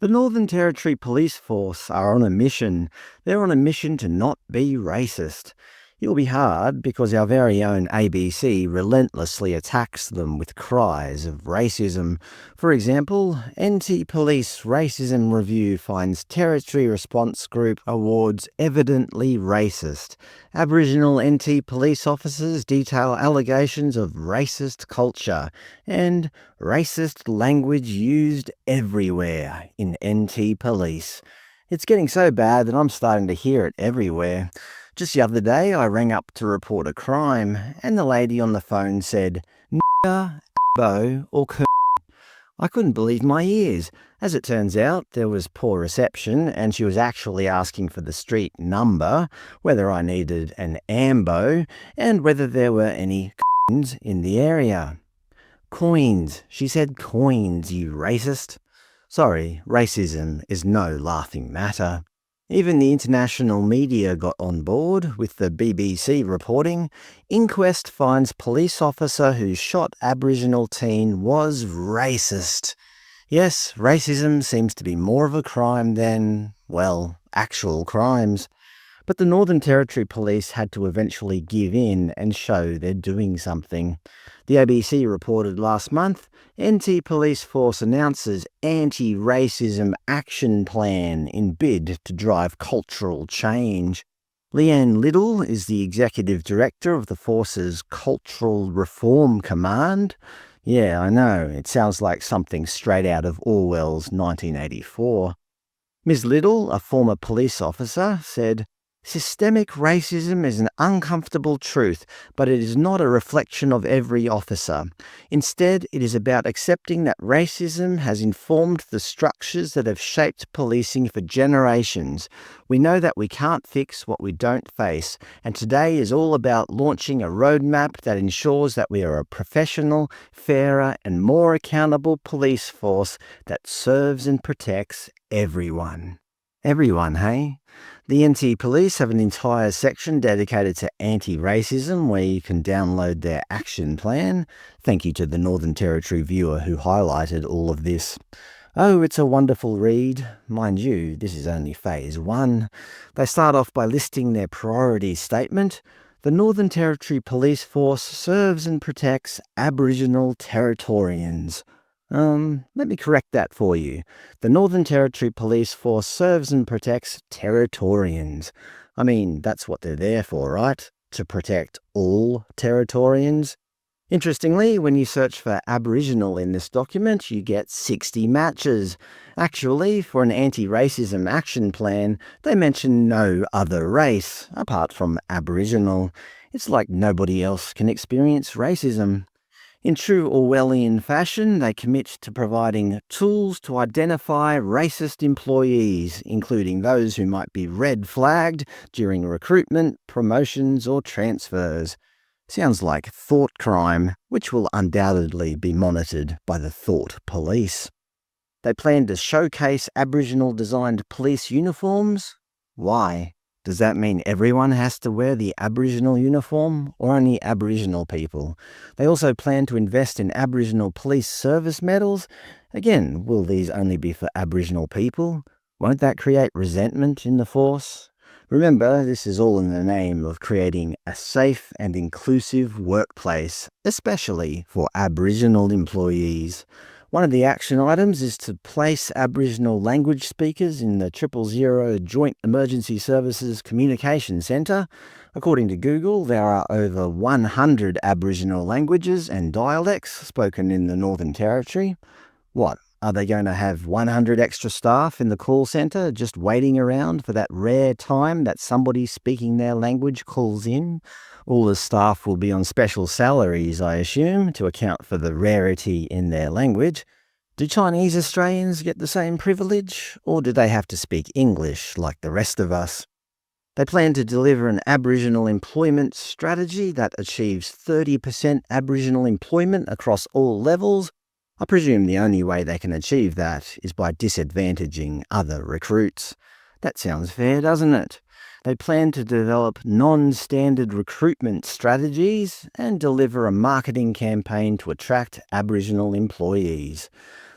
The Northern Territory Police Force are on a mission. They're on a mission to not be racist. It'll be hard because our very own ABC relentlessly attacks them with cries of racism. For example, NT Police Racism Review finds Territory Response Group awards evidently racist. Aboriginal NT police officers detail allegations of racist culture and racist language used everywhere in NT Police. It's getting so bad that I'm starting to hear it everywhere. Just the other day, I rang up to report a crime, and the lady on the phone said, "Nigger, ambo, or c." I couldn't believe my ears. As it turns out, there was poor reception, and she was actually asking for the street number, whether I needed an ambo, and whether there were any coins in the area. Coins. She said coins, you racist. Sorry, racism is no laughing matter. Even the international media got on board, with the BBC reporting, inquest finds police officer who shot Aboriginal teen was racist. Yes, racism seems to be more of a crime than, well, actual crimes. But the Northern Territory Police had to eventually give in and show they're doing something. The ABC reported last month, NT Police Force announces anti-racism action plan in bid to drive cultural change. Leanne Liddle is the executive director of the force's Cultural Reform Command. Yeah, I know, it sounds like something straight out of Orwell's 1984. Ms. Liddle, a former police officer, said, "Systemic racism is an uncomfortable truth, but it is not a reflection of every officer. Instead, it is about accepting that racism has informed the structures that have shaped policing for generations. We know that we can't fix what we don't face, and today is all about launching a roadmap that ensures that we are a professional, fairer, and more accountable police force that serves and protects everyone." Everyone, hey? The NT Police have an entire section dedicated to anti-racism where you can download their action plan. Thank you to the Northern Territory viewer who highlighted all of this. Oh, it's a wonderful read. Mind you, this is only phase 1. They start off by listing their priority statement. The Northern Territory Police Force serves and protects Aboriginal Territorians. Let me correct that for you. The Northern Territory Police Force serves and protects Territorians. I mean, that's what they're there for, right? To protect all Territorians. Interestingly, when you search for Aboriginal in this document, you get 60 matches. Actually, for an anti-racism action plan, they mention no other race, apart from Aboriginal. It's like nobody else can experience racism. In true Orwellian fashion, they commit to providing tools to identify racist employees, including those who might be red flagged during recruitment, promotions, or transfers. Sounds like thought crime, which will undoubtedly be monitored by the Thought Police. They plan to showcase Aboriginal-designed police uniforms? Why? Does that mean everyone has to wear the Aboriginal uniform, or only Aboriginal people? They also plan to invest in Aboriginal police service medals. Again, will these only be for Aboriginal people? Won't that create resentment in the force? Remember, this is all in the name of creating a safe and inclusive workplace, especially for Aboriginal employees. One of the action items is to place Aboriginal language speakers in the 000 Joint Emergency Services Communication Centre. According to Google, there are over 100 Aboriginal languages and dialects spoken in the Northern Territory. What, are they going to have 100 extra staff in the call centre just waiting around for that rare time that somebody speaking their language calls in? All the staff will be on special salaries, I assume, to account for the rarity in their language. Do Chinese Australians get the same privilege, or do they have to speak English like the rest of us? They plan to deliver an Aboriginal employment strategy that achieves 30% Aboriginal employment across all levels. I presume the only way they can achieve that is by disadvantaging other recruits. That sounds fair, doesn't it? They plan to develop non-standard recruitment strategies and deliver a marketing campaign to attract Aboriginal employees.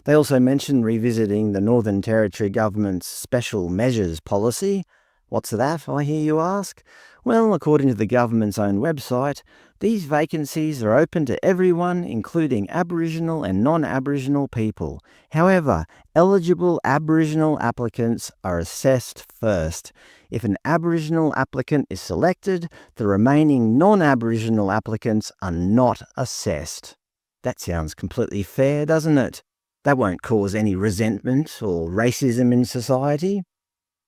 They also mention revisiting the Northern Territory government's special measures policy. What's that, I hear you ask? Well, according to the government's own website, these vacancies are open to everyone, including Aboriginal and non-Aboriginal people. However, eligible Aboriginal applicants are assessed first. If an Aboriginal applicant is selected, the remaining non-Aboriginal applicants are not assessed. That sounds completely fair, doesn't it? That won't cause any resentment or racism in society.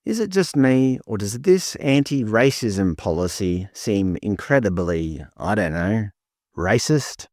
Is it just me, or does this anti-racism policy seem incredibly, I don't know, racist?